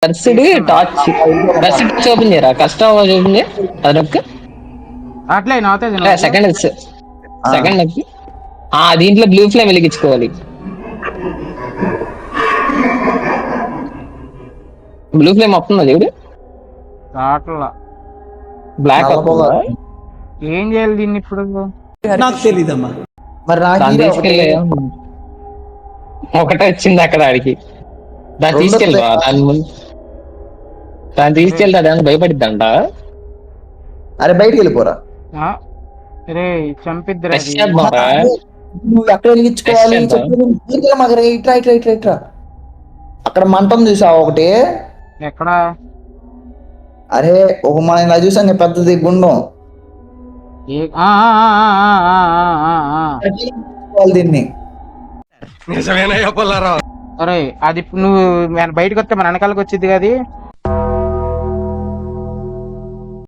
కర్సిడ్ torch కర్సిడ్ torch open చేయరా కష్టం open చేయ అది నొక్కు అట్లే అవుతుంది సెకండ్ సెకండ్ నొక్కి దీంట్లో బ్లూ ఫ్లేమ్ వెలిగించుకోవాలి బ్లూ ఫ్లేమ్ వస్తుందా చూడు రావట్లా బ్లాక్ వస్తుందా ఏం చేయాలి దీన్ని ఇప్పుడు నాకు తెలీదమ్మా మరి దాన్ని తీసుకెళ్ళి ఒకటే వచ్చింది అక్కడ ఆడికి దాన్ని తీసుకెళ్ళరా దాని ముందు దాన్ని తీసుకెళ్తా దాన్ని భయపడిద్దంట అరే బయటికి వెళ్ళిపోరా రే చంపిద్దిరా అది. నువ్వు ఎక్కడ వెలిగించుకోవాలి చెప్పు ఇట్రా ఇట్రా ఇట్రా ఇట్రా అక్కడ మంటం చూసావా ఒకటి ఎక్కడ అరే ఒక మనం ఇలా చూసాం పెద్దది గుండం దీన్ని అరే అది ఇప్పుడు నువ్వు బయటకు వస్తే మన వెనకాలకి వచ్చింది కదా